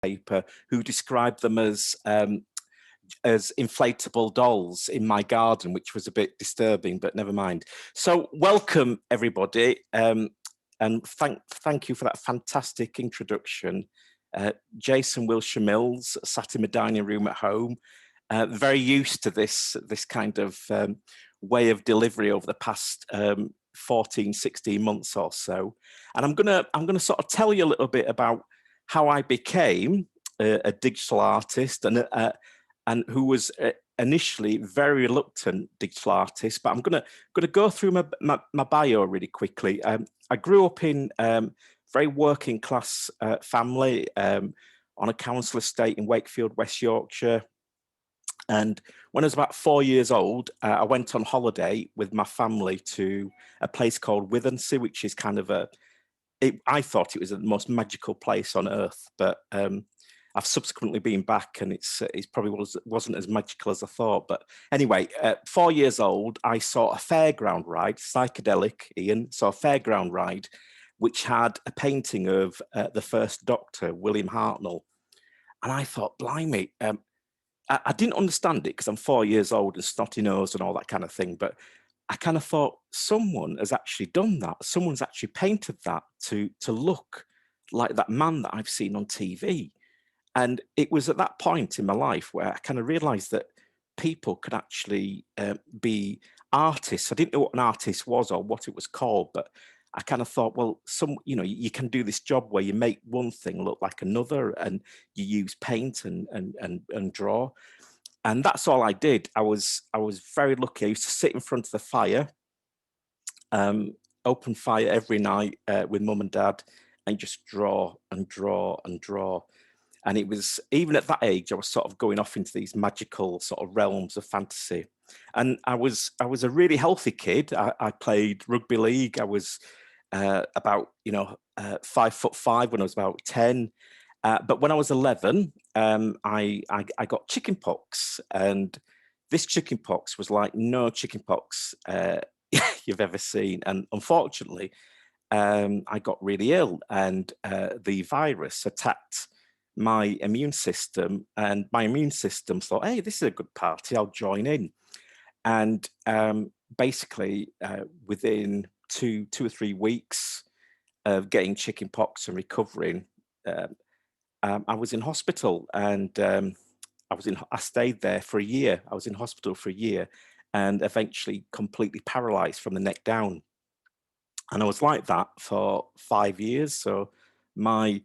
paper who described them as inflatable dolls in my garden, which was a bit disturbing, but never mind. So welcome everybody, and thank you for that fantastic introduction. Jason Wilsher-Mills, sat in my dining room at home, very used to this kind of way of delivery over the past 14, 16 months or so. And I'm gonna sort of tell you a little bit about how I became a digital artist, and who was initially very reluctant digital artist. But I'm gonna go through my bio really quickly. I grew up in very working class family on a council estate in Wakefield, West Yorkshire. And when I was about 4 years old, I went on holiday with my family to a place called Withensea, which is kind of I thought it was the most magical place on earth, but I've subsequently been back, and it's probably wasn't as magical as I thought. But anyway, at 4 years old, I saw a fairground ride, psychedelic, Ian, saw a fairground ride, which had a painting of the first Doctor, William Hartnell. And I thought, blimey, I didn't understand it because I'm 4 years old and snotty nose and all that kind of thing. But I kind of thought, someone has actually done that. Someone's actually painted that to look like that man that I've seen on TV. And it was at that point in my life where I kind of realized that people could actually be artists. I didn't know what an artist was or what it was called, but I kind of thought, well, you can do this job where you make one thing look like another, and you use paint and draw. And that's all I did. I was very lucky. I used to sit in front of the fire, open fire every night with mum and dad, and just draw and draw and draw. And it was, even at that age, I was sort of going off into these magical sort of realms of fantasy. And I was a really healthy kid. I played rugby league. I was about 5'5" when I was about 10. But when I was 11, I got chicken pox, and this chicken pox was like no chicken pox you've ever seen. And unfortunately, I got really ill, and the virus attacked my immune system, and my immune system thought, hey, this is a good party, I'll join in. And basically within two or 3 weeks of getting chicken pox and recovering, I was in hospital, and I stayed there for a year. I was in hospital for a year, and eventually completely paralyzed from the neck down. And I was like that for 5 years. So my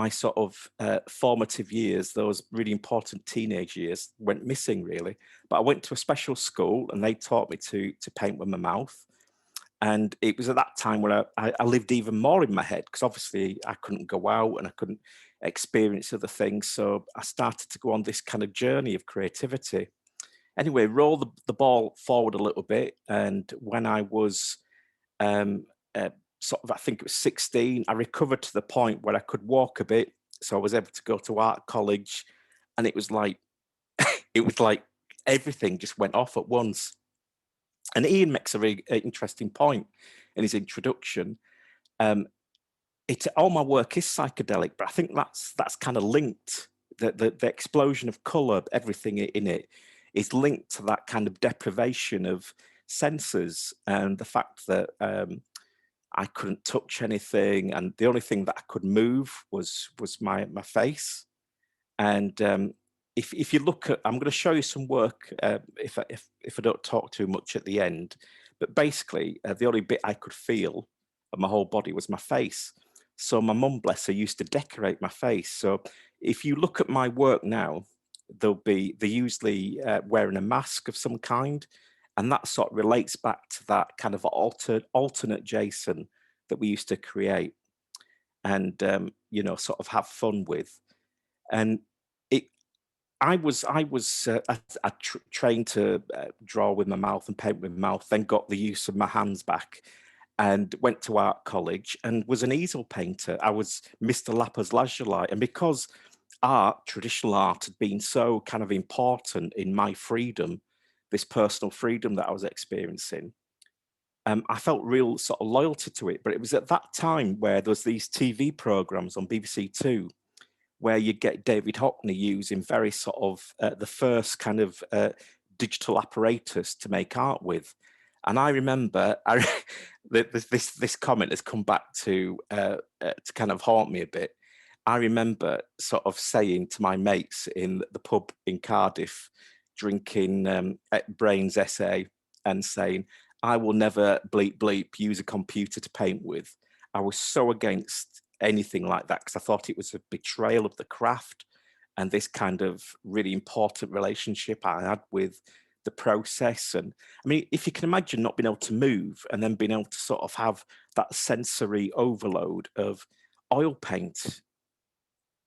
sort of formative years, those really important teenage years, went missing really. But I went to a special school, and they taught me to paint with my mouth. And it was at that time when I lived even more in my head, because obviously I couldn't go out and I couldn't experience other things. So I started to go on this kind of journey of creativity. Anyway, roll the ball forward a little bit. And when I was sort of, I think it was 16, I recovered to the point where I could walk a bit. So I was able to go to art college, and it was like, it was like everything just went off at once. And Ian makes a very interesting point in his introduction. All my work is psychedelic, but I think that's kind of linked. The explosion of color, everything in it, is linked to that kind of deprivation of senses, and the fact that I couldn't touch anything, and the only thing that I could move was my face. And if you look at, I'm going to show you some work if I don't talk too much at the end. But basically, the only bit I could feel of my whole body was my face. So my mum, bless her, used to decorate my face. So if you look at my work now, they're usually wearing a mask of some kind, and that sort of relates back to that kind of alternate Jason that we used to create and sort of have fun with. And it I was trained to draw with my mouth and paint with my mouth, then got the use of my hands back, and went to art college and was an easel painter. I was Mr. Lapis Lazuli, and because traditional art, had been so kind of important in my freedom, this personal freedom that I was experiencing, I felt real sort of loyalty to it. But it was at that time where there was these TV programs on BBC Two where you get David Hockney using very sort of the first kind of digital apparatus to make art with. And I remember this comment has come back to kind of haunt me a bit. I remember sort of saying to my mates in the pub in Cardiff, drinking Brain's essay and saying, I will never bleep bleep use a computer to paint with. I was so against anything like that because I thought it was a betrayal of the craft and this kind of really important relationship I had with the process. And I mean, if you can imagine not being able to move and then being able to sort of have that sensory overload of oil paint,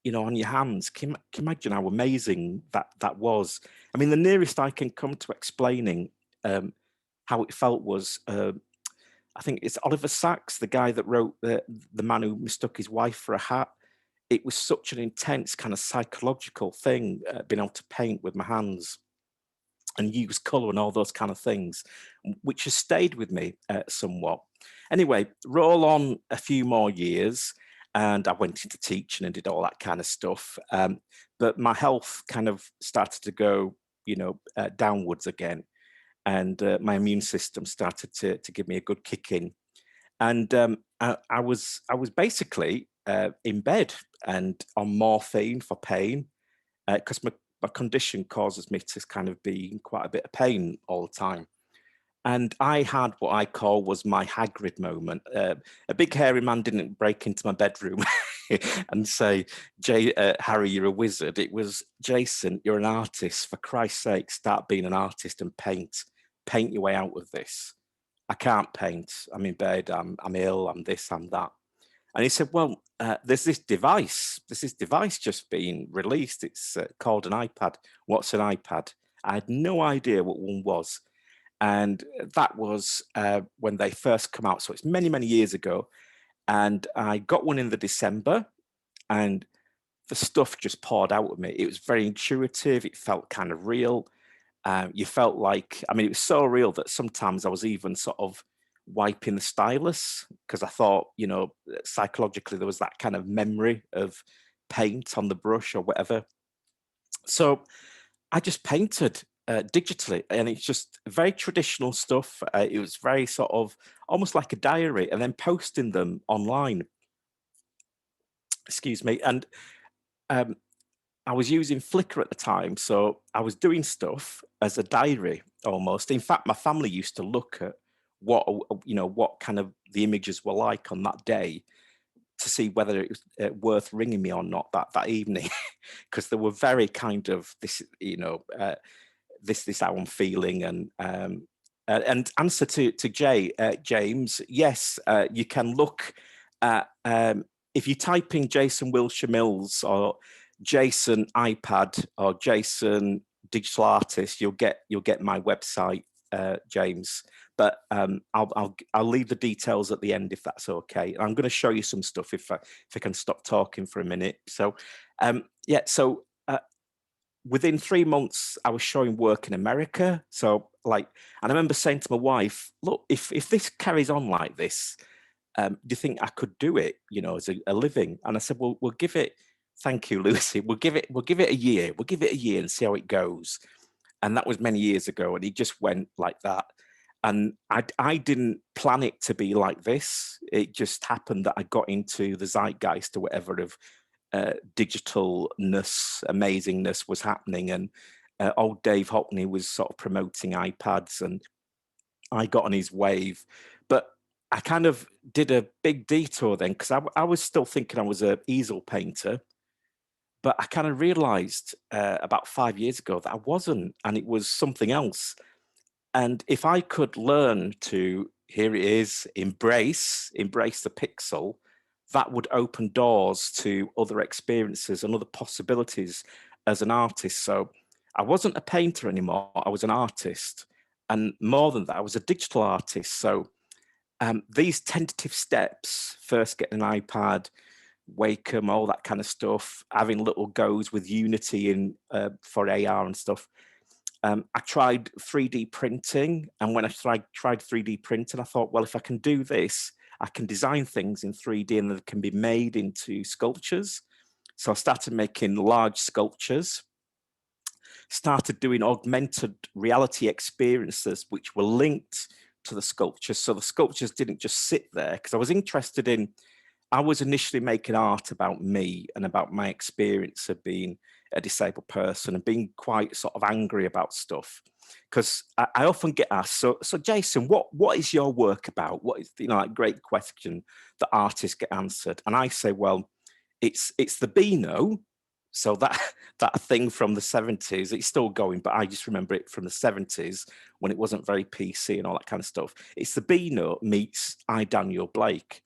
you know, on your hands, can you imagine how amazing that was? I mean, the nearest I can come to explaining how it felt was I think it's Oliver Sacks, the guy that wrote the man who mistook his wife for a hat. It was such an intense kind of psychological thing, being able to paint with my hands and use colour and all those kind of things, which has stayed with me somewhat. Anyway, roll on a few more years, and I went into teaching and did all that kind of stuff. But my health kind of started to go, you know, downwards again, and my immune system started to give me a good kick in. And I was basically in bed and on morphine for pain because my condition causes me to kind of be in quite a bit of pain all the time. And I had what I call was my Hagrid moment. A big hairy man didn't break into my bedroom and say, Harry, you're a wizard. It was, Jason, you're an artist. For Christ's sake, start being an artist and paint. Paint your way out of this. I can't paint. I'm in bed. I'm ill. I'm this. I'm that. And he said, well, there's this device. There's this device just being released. It's called an iPad. What's an iPad? I had no idea what one was. And that was when they first come out. So it's many, many years ago. And I got one in the December, and the stuff just poured out of me. It was very intuitive. It felt kind of real. You felt like, I mean, it was so real that sometimes I was even sort of wiping the stylus because I thought, you know, psychologically there was that kind of memory of paint on the brush or whatever. So I just painted digitally, and it's just very traditional stuff. It was very sort of almost like a diary, and then posting them online. Excuse me. And um, I was using Flickr at the time, so I was doing stuff as a diary almost. In fact, my family used to look at what, you know, what kind of the images were like on that day to see whether it was worth ringing me or not that evening, because they were very kind of this, you know, this how I'm feeling. And answer to James, yes, you can look at if you type in Jason Wilsher-Mills or Jason iPad or Jason digital artist, you'll get my website, James. But I'll leave the details at the end if that's okay. I'm going to show you some stuff if I can stop talking for a minute. So yeah, so within 3 months, I was showing work in America. So like, and I remember saying to my wife, look, if this carries on like this, do you think I could do it, you know, as a living? And I said, well, we'll give it, thank you, Lucy. We'll give it a year. We'll give it a year and see how it goes. And that was many years ago. And it just went like that. And I didn't plan it to be like this. It just happened that I got into the zeitgeist or whatever of digitalness, amazingness was happening. And old Dave Hockney was sort of promoting iPads, and I got on his wave. But I kind of did a big detour then because I was still thinking I was an easel painter. But I kind of realized about 5 years ago that I wasn't, and it was something else. And if I could learn to, here it is, embrace the pixel, that would open doors to other experiences and other possibilities as an artist. So I wasn't a painter anymore, I was an artist. And more than that, I was a digital artist. So these tentative steps, first getting an iPad, Wacom, all that kind of stuff, having little goes with Unity in for AR and stuff. I tried 3D printing, and when I tried 3D printing, I thought, well, if I can do this, I can design things in 3D and they can be made into sculptures. So I started making large sculptures, started doing augmented reality experiences which were linked to the sculptures. So the sculptures didn't just sit there, because I was initially making art about me and about my experience of being a disabled person and being quite sort of angry about stuff. Because I often get asked, so Jason, what is your work about? What is, that great question that artists get answered? And I say, well, it's the Beano. So that that thing from the 70s, it's still going, but I just remember it from the 70s when it wasn't very PC and all that kind of stuff. It's the Beano meets I, Daniel Blake.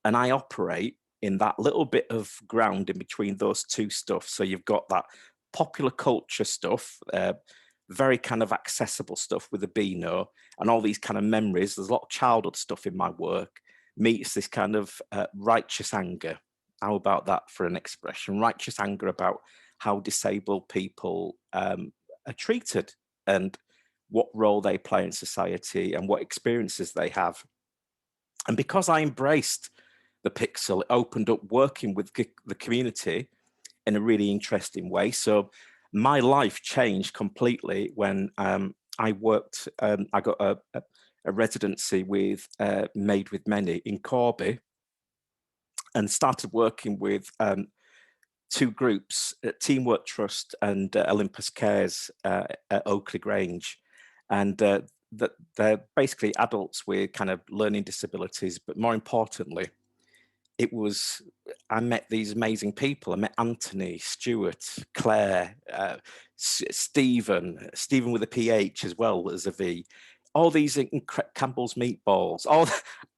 And I operate in that little bit of ground in between those two stuff. So you've got that popular culture stuff, very kind of accessible stuff with the Beano and all these kind of memories. There's a lot of childhood stuff in my work, meets this kind of righteous anger. How about that for an expression? Righteous anger about how disabled people are treated and what role they play in society and what experiences they have. And because I embraced the pixel, it opened up working with the community in a really interesting way. So my life changed completely when I worked, I got a residency with Made with Many in Corby, and started working with two groups, Teamwork Trust and Olympus Cares at Oakley Grange. And that they're basically adults with kind of learning disabilities, but more importantly, I met these amazing people. I met Anthony, Stuart, Claire, Stephen with a PH as well as a V. All these Campbell's meatballs,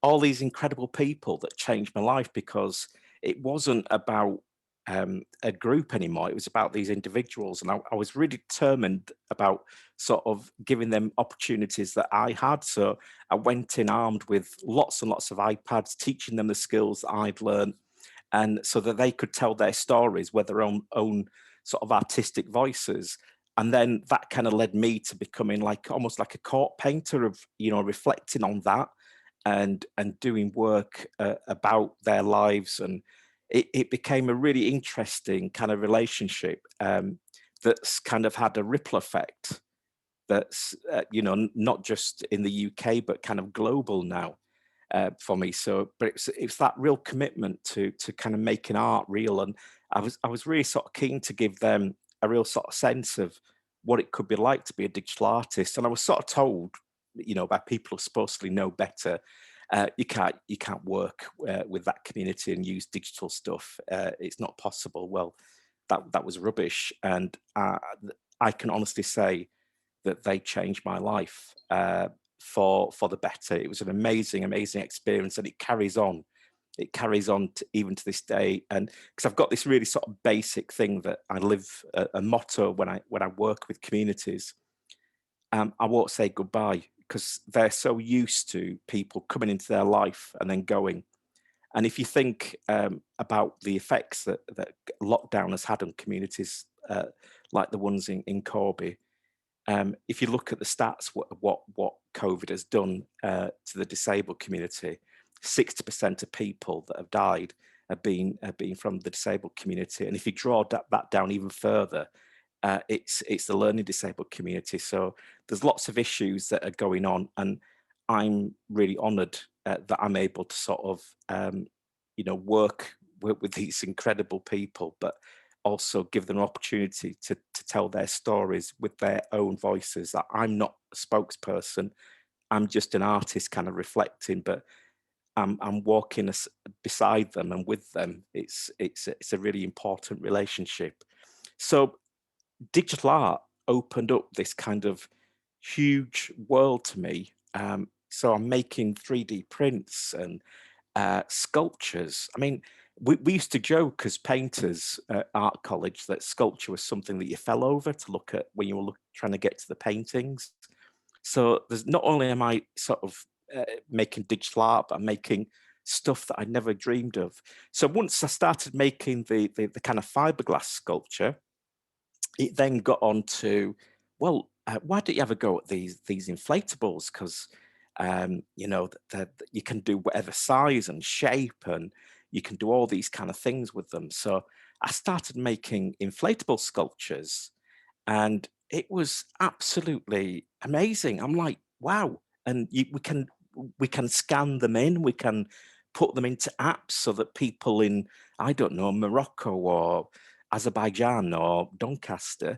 all these incredible people that changed my life, because it wasn't about a group anymore. It was about these individuals, and I was really determined about sort of giving them opportunities that I had. So I went in armed with lots and lots of iPads, teaching them the skills that I'd learned, and so that they could tell their stories with their own sort of artistic voices. And then that kind of led me to becoming like almost like a court painter of, reflecting on that and doing work about their lives. And it became a really interesting kind of relationship that's kind of had a ripple effect that's not just in the UK but kind of global now for me. So, but it's that real commitment to kind of making art real, and I was really sort of keen to give them a real sort of sense of what it could be like to be a digital artist. And I was sort of told, by people who supposedly know better, you can't work with that community and use digital stuff. It's not possible. Well, that was rubbish, and I can honestly say that they changed my life for the better. It was an amazing experience, and it carries on. It carries on even to this day, and because I've got this really sort of basic thing that I live a motto when I work with communities. I won't say goodbye, because they're so used to people coming into their life and then going. And if you think about the effects that lockdown has had on communities like the ones in Corby, if you look at the stats, what COVID has done to the disabled community, 60% of people that have died have been from the disabled community. And if you draw that down even further, it's the learning disabled community. So there's lots of issues that are going on, and I'm really honoured that I'm able to sort of work with these incredible people, but also give them an opportunity to tell their stories with their own voices. That I'm not a spokesperson, I'm just an artist kind of reflecting, but I'm walking beside them and with them. It's a really important relationship. So digital art opened up this kind of huge world to me. So I'm making 3D prints and sculptures. I mean, we used to joke as painters at art college that sculpture was something that you fell over to look at when you were trying to get to the paintings. So there's not only am I sort of making digital art, but I'm making stuff that I never dreamed of. So once I started making the kind of fiberglass sculpture, it then got on to, well, why don't you ever go at these inflatables? Because you can do whatever size and shape, and you can do all these kind of things with them. So I started making inflatable sculptures, and it was absolutely amazing. I'm like, wow. And we can scan them in, we can put them into apps so that people in, I don't know, Morocco or Azerbaijan or Doncaster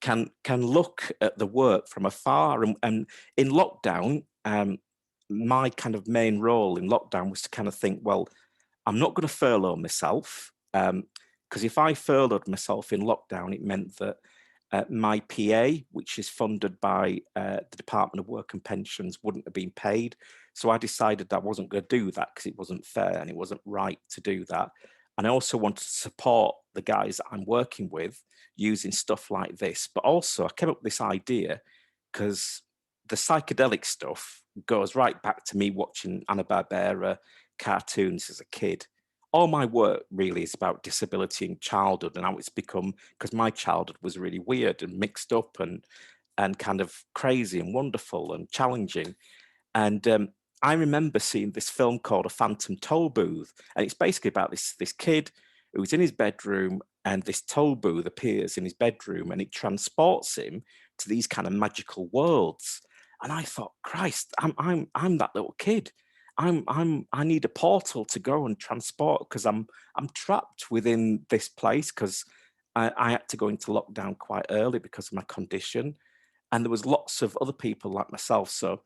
can look at the work from afar. And in lockdown, my kind of main role in lockdown was to kind of think, well, I'm not going to furlough myself, because if I furloughed myself in lockdown, it meant that my PA, which is funded by the Department of Work and Pensions, wouldn't have been paid. So I decided I wasn't going to do that because it wasn't fair and it wasn't right to do that. And I also wanted to support the guys that I'm working with using stuff like this. But also, I came up with this idea because the psychedelic stuff goes right back to me watching Hanna-Barbera cartoons as a kid. All my work really is about disability in childhood and how it's become, because my childhood was really weird and mixed up and kind of crazy and wonderful and challenging. And I remember seeing this film called A Phantom Toll Booth, and it's basically about this kid who's in his bedroom, and this toll booth appears in his bedroom, and it transports him to these kind of magical worlds. And I thought, Christ, I'm that little kid. I need a portal to go and transport, because I'm trapped within this place, because I had to go into lockdown quite early because of my condition, and there was lots of other people like myself. So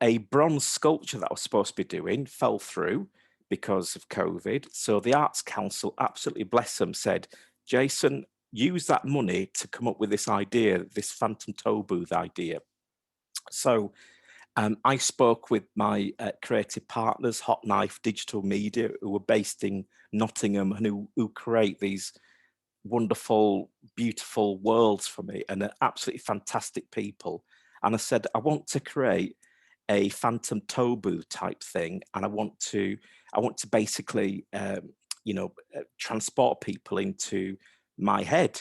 a bronze sculpture that I was supposed to be doing fell through because of COVID. So the Arts Council, absolutely bless them, said, Jason, use that money to come up with this idea, this phantom toll booth idea. So I spoke with my creative partners, Hot Knife Digital Media, who are based in Nottingham and who create these wonderful, beautiful worlds for me, and are absolutely fantastic people. And I said, I want to create a phantom toll booth type thing, and I want to basically, transport people into my head.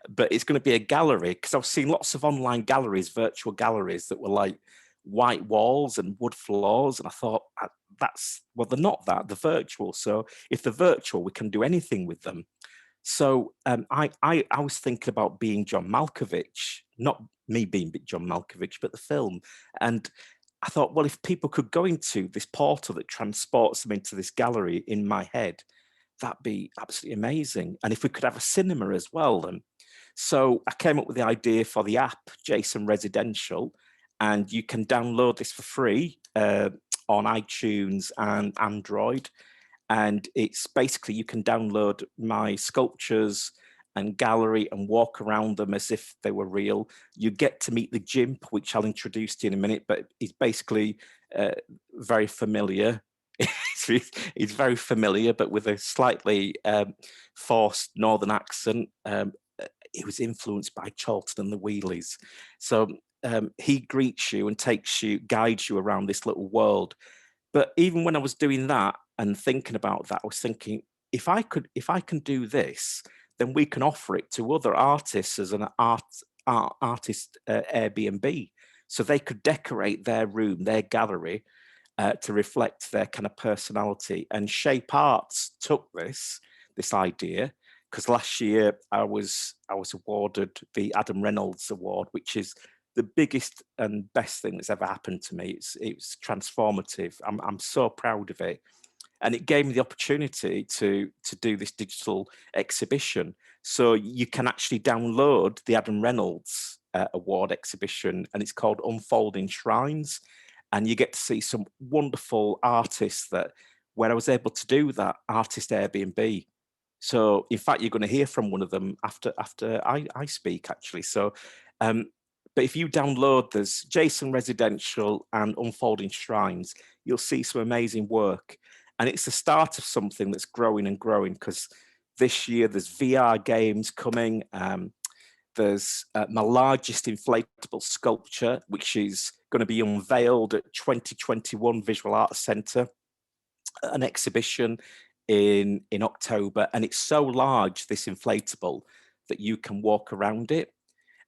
But it's going to be a gallery, because I've seen lots of online galleries, virtual galleries that were like white walls and wood floors, and I thought, they're not that, they're virtual. So if they're virtual, we can do anything with them. So I was thinking about being John Malkovich, not me being John Malkovich, but the film. And I thought, well, if people could go into this portal that transports them into this gallery in my head, that'd be absolutely amazing. And if we could have a cinema as well, then. So I came up with the idea for the app, Jason Residential, and you can download this for free on iTunes and Android. And it's basically, you can download my sculptures and gallery and walk around them as if they were real. You get to meet the Jimp, which I'll introduce to you in a minute, but it's basically very familiar. He's very familiar, but with a slightly forced northern accent. He was influenced by Charlton and the Wheelies. So he greets you and guides you around this little world. But even when I was doing that and thinking about that, I was thinking, if I can do this, then we can offer it to other artists as an artist Airbnb. So they could decorate their room, their gallery, to reflect their kind of personality. And Shape Arts took this idea, because last year I was awarded the Adam Reynolds Award, which is the biggest and best thing that's ever happened to me. It's transformative. I'm so proud of it. And it gave me the opportunity to do this digital exhibition. So you can actually download the Adam Reynolds Award exhibition, and it's called Unfolding Shrines. And you get to see some wonderful artists where I was able to do that artist Airbnb. So in fact, you're going to hear from one of them after I speak, actually. So, but if you download, there's Jason Residential and Unfolding Shrines, you'll see some amazing work. And it's the start of something that's growing and growing, because this year there's VR games coming. There's my largest inflatable sculpture, which is going to be unveiled at 2021 Visual Arts Centre, an exhibition in October. And it's so large, this inflatable, that you can walk around it.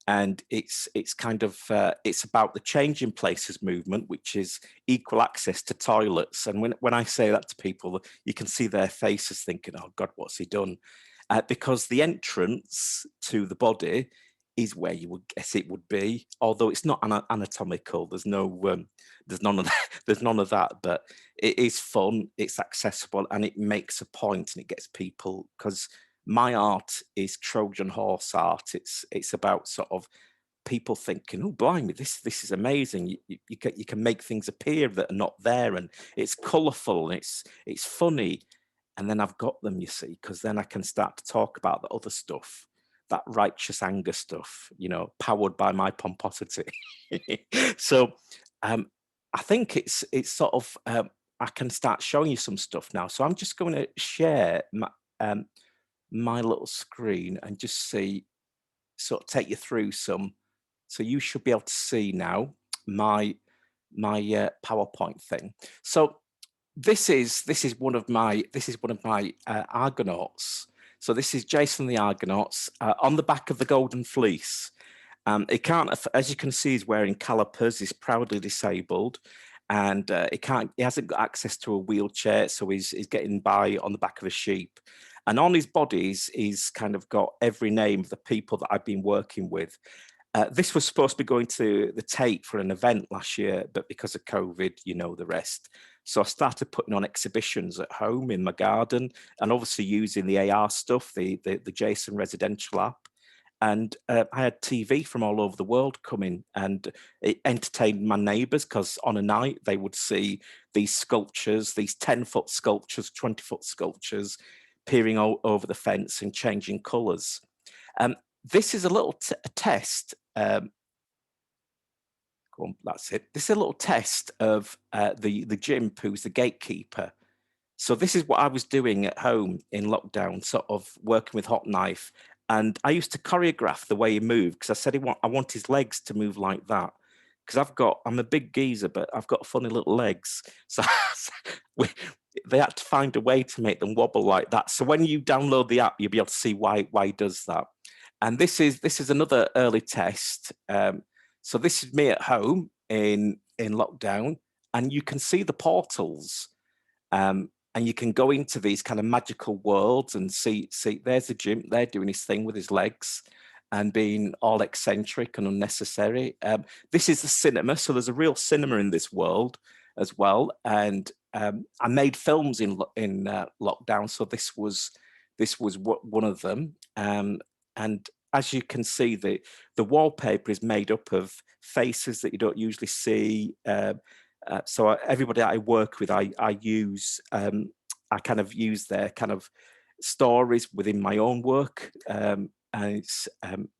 and it's kind of it's about the change in places movement, which is equal access to toilets. And when I say that to people, you can see their faces thinking, oh God, what's he done? Because the entrance to the body is where you would guess it would be, although it's not anatomical. There's no there's none of that, there's none of that, but it is fun, it's accessible, and it makes a point, and it gets people, because my art is Trojan horse art. It's about sort of people thinking, oh blimey, this is amazing. You can make things appear that are not there, and it's colourful, and it's funny. And then I've got them, you see, because then I can start to talk about the other stuff, that righteous anger stuff, you know, powered by my pomposity. So I think it's sort of I can start showing you some stuff now. So I'm just going to share my little screen and just see, sort of take you through some. So you should be able to see now my PowerPoint thing. So this is one of my Argonauts. So this is Jason the Argonauts on the back of the Golden Fleece. He can't, as you can see, he's wearing calipers. He's proudly disabled, and he hasn't got access to a wheelchair, so he's getting by on the back of a sheep. And on his bodies, he's kind of got every name of the people that I've been working with. This was supposed to be going to the Tate for an event last year, but because of COVID, you know the rest. So I started putting on exhibitions at home in my garden, and obviously using the AR stuff, the Jason residential app. And I had TV from all over the world coming, and it entertained my neighbours, because on a night they would see these sculptures, these 10-foot sculptures, 20-foot sculptures, peering over the fence and changing colours. This is a little test. That's it. This is a little test of the Jimp, who's the gatekeeper. So this is what I was doing at home in lockdown, sort of working with Hot Knife. And I used to choreograph the way he moved, because I said I want his legs to move like that. Because I'm a big geezer, but I've got funny little legs. So they had to find a way to make them wobble like that. So when you download the app, you'll be able to see why he does that. And this is another early test. So this is me at home in lockdown, and you can see the portals. And you can go into these kind of magical worlds and see there's the Jimp, they're doing his thing with his legs and being all eccentric and unnecessary. This is the cinema, so there's a real cinema in this world as well. And I made films in lockdown, so this was one of them. And as you can see, the wallpaper is made up of faces that you don't usually see. So everybody I work with, I kind of use their kind of stories within my own work, and it's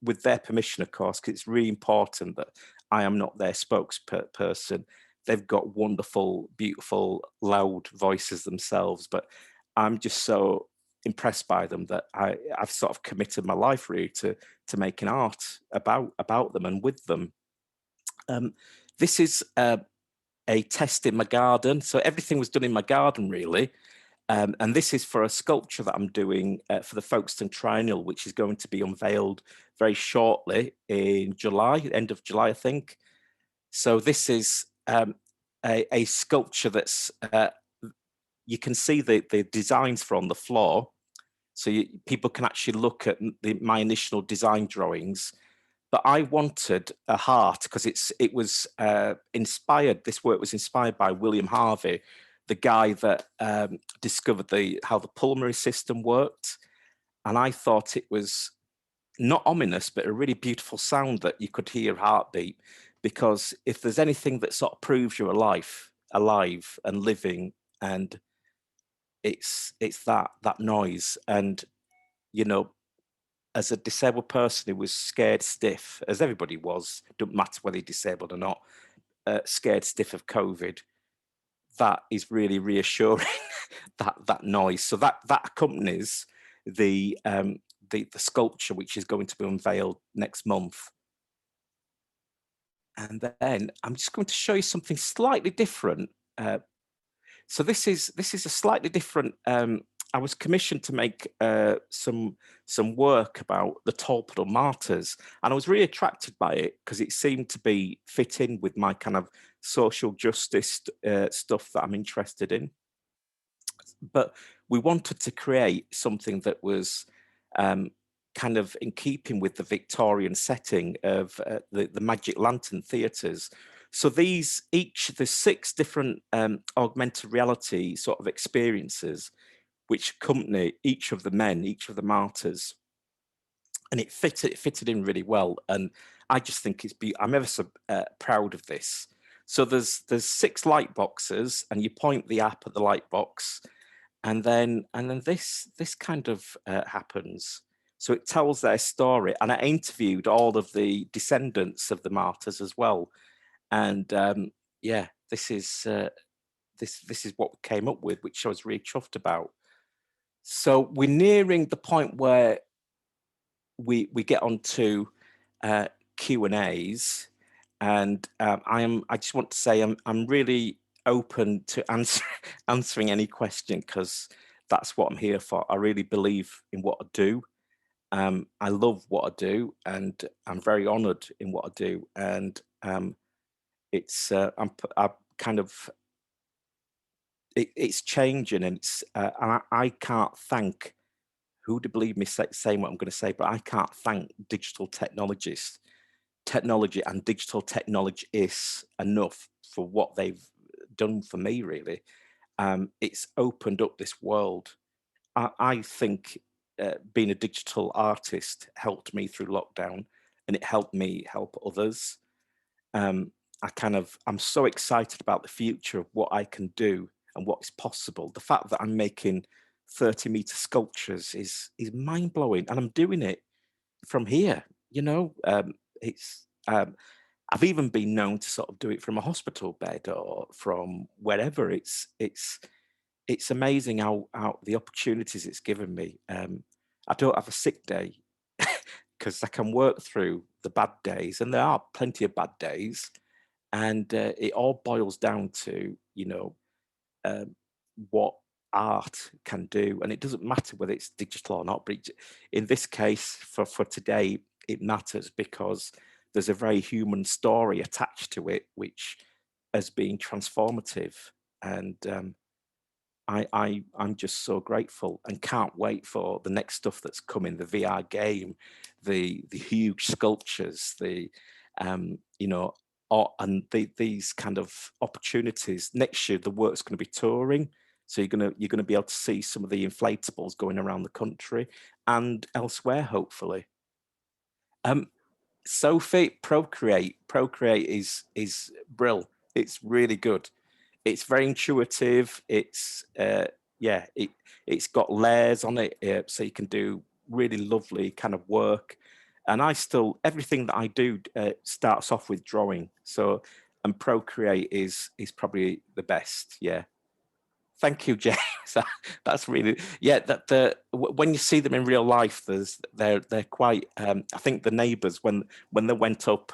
with their permission, of course, because it's really important that I am not their spokesperson. They've got wonderful, beautiful, loud voices themselves, but I'm just so impressed by them that I've sort of committed my life really to making art about them and with them. This is a test in my garden. So everything was done in my garden, really. And this is for a sculpture that I'm doing for the Folkestone Triennial, which is going to be unveiled very shortly in July, end of July, I think. So this is a sculpture that's, you can see the designs from the floor. So people can actually look at my initial design drawings. But I wanted a heart, because it was inspired. This work was inspired by William Harvey, the guy that discovered how the pulmonary system worked. And I thought it was not ominous, but a really beautiful sound that you could hear heartbeat. Because if there's anything that sort of proves you're alive and living, and it's that noise. And you know, as a disabled person who was scared stiff, as everybody was, don't matter whether you're disabled or not, scared stiff of COVID, that is really reassuring, that noise. So that accompanies the sculpture, which is going to be unveiled next month. And then I'm just going to show you something slightly different. So this is a slightly different I was commissioned to make some work about the Torpedo Martyrs, and I was really attracted by it because it seemed to be fit in with my kind of social justice stuff that I'm interested in. But we wanted to create something that was kind of in keeping with the Victorian setting of the Magic Lantern theatres. So there's 6 different augmented reality sort of experiences which accompany each of the men, each of the martyrs, and it fitted in really well. And I just think I'm ever so proud of this. So there's 6 light boxes, and you point the app at the light box, and then this kind of happens. So it tells their story, and I interviewed all of the descendants of the martyrs as well. And yeah, this is what we came up with, which I was really chuffed about. So we're nearing the point where we get on to Q&As, and I just want to say I'm really open to answering any question, because that's what I'm here for. I really believe in what I do. I love what I do, and I'm very honoured in what I do. And it's I'm kind of it's changing, and and I can't thank, who would believe me saying what I'm going to say, but I can't thank digital technologists, technology and digital technologists enough for what they've done for me, really. It's opened up this world. I think being a digital artist helped me through lockdown, and it helped me help others. I'm so excited about the future of what I can do and what is possible. The fact that I'm making 30-meter sculptures is mind-blowing, and I'm doing it from here. I've even been known to sort of do it from a hospital bed or from wherever. It's amazing how the opportunities it's given me. I don't have a sick day because I can work through the bad days, and there are plenty of bad days. And it all boils down to, what art can do. And it doesn't matter whether it's digital or not, but in this case, for today, it matters because there's a very human story attached to it, which has been transformative. And I'm just so grateful and can't wait for the next stuff that's coming, the VR game, the huge sculptures, these kind of opportunities. Next year, the work's going to be touring, so you're going to be able to see some of the inflatables going around the country and elsewhere, hopefully. Sophie, Procreate is brilliant. It's really good. It's very intuitive. It's it's got layers on it, so you can do really lovely kind of work. And everything that I do starts off with drawing. So, and Procreate is probably the best. Yeah. Thank you, James. That's really, yeah. When you see them in real life, they're quite. I think the neighbours, when they went up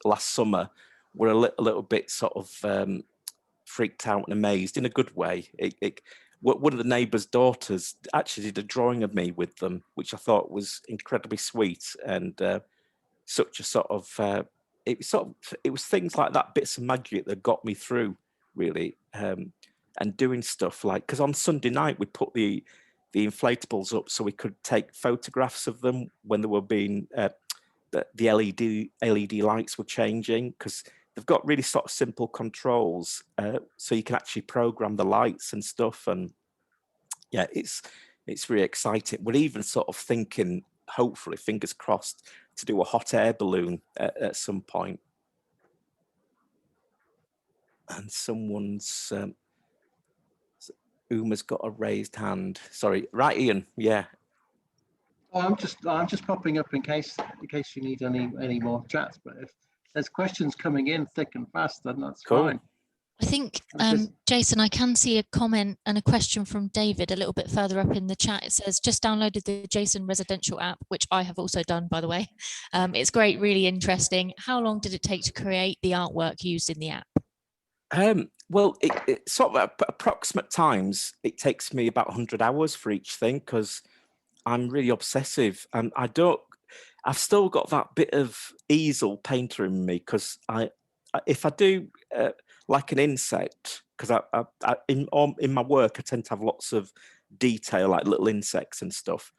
last summer, were a little bit sort of freaked out and amazed in a good way. One of the neighbours' daughters actually did a drawing of me with them, which I thought was incredibly sweet, and such a sort of. It was things like that, bits of magic that got me through, really. And doing stuff like, because on Sunday night we put the inflatables up so we could take photographs of them when they were being the LED lights were changing, because they've got really sort of simple controls, so you can actually program the lights and stuff. And yeah, it's really exciting. We're even sort of thinking, hopefully, fingers crossed, to do a hot air balloon at some point. And someone's Uma's got a raised hand. Sorry, right, Ian? Yeah. Oh, I'm just popping up in case you need any more chats. But if there's questions coming in thick and fast, then that's cool. Fine. I think, Jason, I can see a comment and a question from David a little bit further up in the chat. It says, just downloaded the Jason Residential app, which I have also done, by the way. It's great, really interesting. How long did it take to create the artwork used in the app? Well, it sort of at approximate times, it takes me about 100 hours for each thing because I'm really obsessive, and I've still got that bit of easel painter in me because if I do like an insect, because in my work I tend to have lots of detail, like little insects and stuff.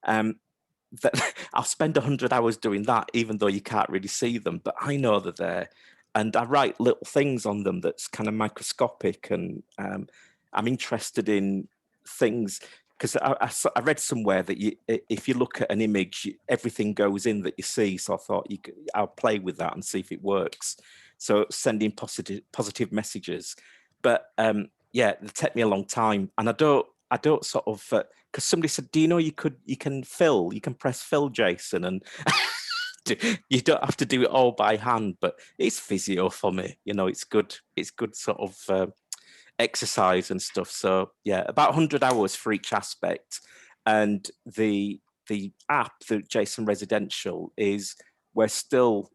That I'll spend 100 hours doing that, even though you can't really see them, but I know they're there, and I write little things on them that's kind of microscopic, and I'm interested in things because I read somewhere that if you look at an image, everything goes in that you see. So I thought I'll play with that and see if it works. So sending positive messages, but yeah, it took me a long time, and I don't sort of because somebody said, do you know you can press fill, Jason, and you don't have to do it all by hand, but it's physio for me, it's good sort of exercise and stuff. So yeah, about 100 hours for each aspect. And the app, the Jason Residential, is we're still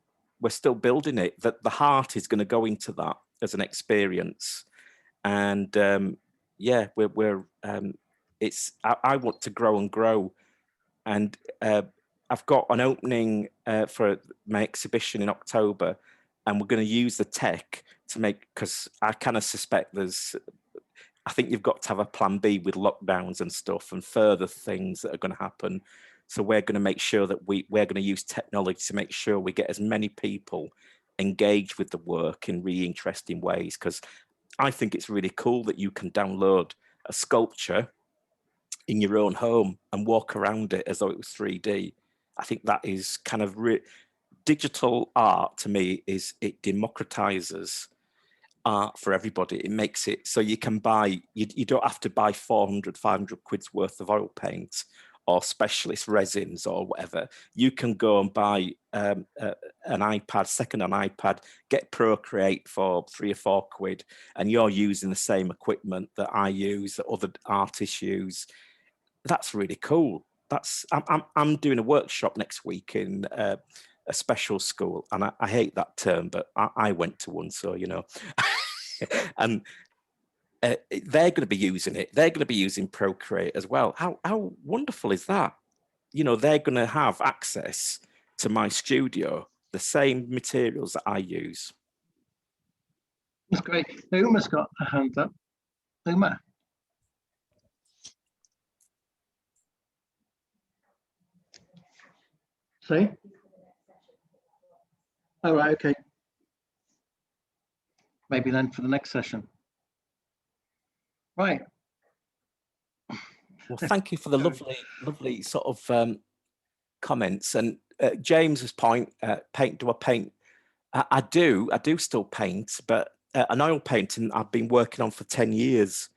building it. That the heart is going to go into that as an experience, and yeah, we're it's I want to grow and grow, and I've got an opening for my exhibition in October, and we're going to use the tech to make, because I kind of suspect I think you've got to have a plan B with lockdowns and stuff and further things that are going to happen. So we're going to make sure that we're going to use technology to make sure we get as many people engaged with the work in really interesting ways, because I think it's really cool that you can download a sculpture in your own home and walk around it as though it was 3D. I think that is kind of digital art. To me, it democratizes art for everybody. It makes it so you can buy, you don't have to buy 400, 500 quid's worth of oil paints or specialist resins or whatever. You can go and buy an iPad, second-hand iPad, get Procreate for 3 or 4 quid, and you're using the same equipment that I use, that other artists use. That's really cool. I'm doing a workshop next week in a special school, and I hate that term, but I went to one, so and they're going to be using it. They're going to be using Procreate as well. How wonderful is that? They're going to have access to my studio, the same materials that I use. That's great. Uma's got a hand up. Uma. See? All right, okay. Maybe then for the next session. Right. Well, thank you for the lovely sort of comments. And James's point, do I paint? I do still paint, but an oil painting I've been working on for 10 years.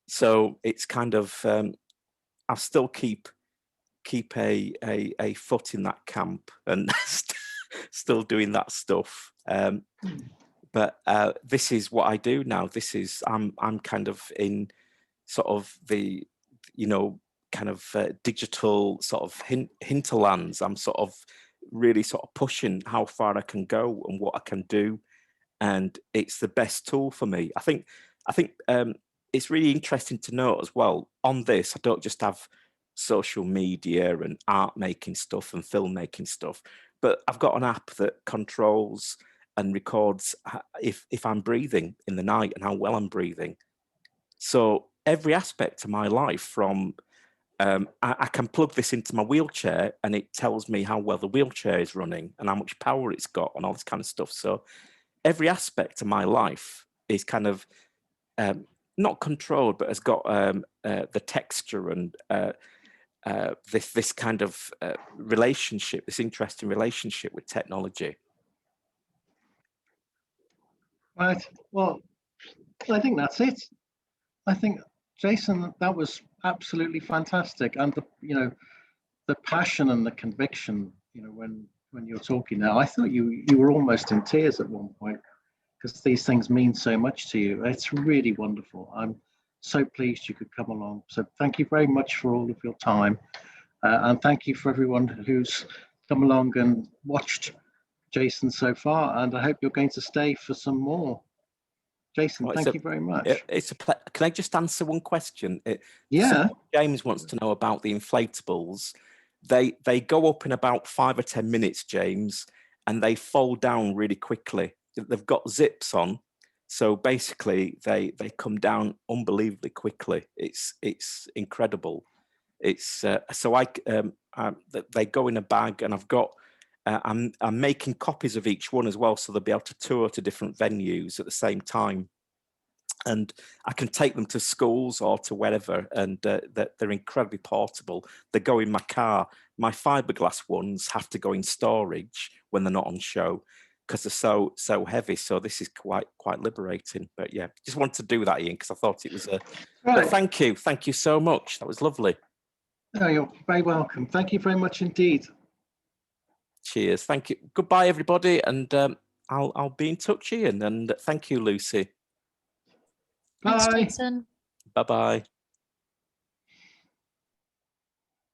So it's kind of, I still keep a foot in that camp and still doing that stuff. But this is what I do now. This is, I'm kind of in sort of the, kind of digital sort of hinterlands. I'm sort of really sort of pushing how far I can go and what I can do. And it's the best tool for me. I think it's really interesting to note as well, on this, I don't just have social media and art making stuff and filmmaking stuff, but I've got an app that controls and records if I'm breathing in the night and how well I'm breathing. So every aspect of my life, from I can plug this into my wheelchair and it tells me how well the wheelchair is running and how much power it's got and all this kind of stuff. So every aspect of my life is kind of not controlled, but has got the texture and this kind of relationship, this interesting relationship with technology. Right. Well, I think that's it. I think, Jason, that was absolutely fantastic, and the passion and the conviction. When you're talking now, I thought you were almost in tears at one point, because these things mean so much to you. It's really wonderful. I'm so pleased you could come along. So thank you very much for all of your time, and thank you for everyone who's come along and watched Jason so far. And I hope you're going to stay for some more. Jason, Well, thank you very much. Can I just answer one question? Yeah. James wants to know about the inflatables. They go up in about 5 or 10 minutes, James, and they fold down really quickly. They've got zips on, so basically they come down unbelievably quickly. It's incredible. It's they go in a bag, and I've got I'm making copies of each one as well, so they'll be able to tour to different venues at the same time. And I can take them to schools or to wherever, and they're incredibly portable. They go in my car. My fiberglass ones have to go in storage when they're not on show because they're so heavy. So this is quite liberating. But yeah, just wanted to do that, Ian, because I thought it was a. Right. But thank you so much. That was lovely. No, you're very welcome. Thank you very much indeed. Cheers. Thank you. Goodbye, everybody, and I'll be in touch, Ian. And thank you, Lucy. Thanks, Bye. Jason. Bye-bye.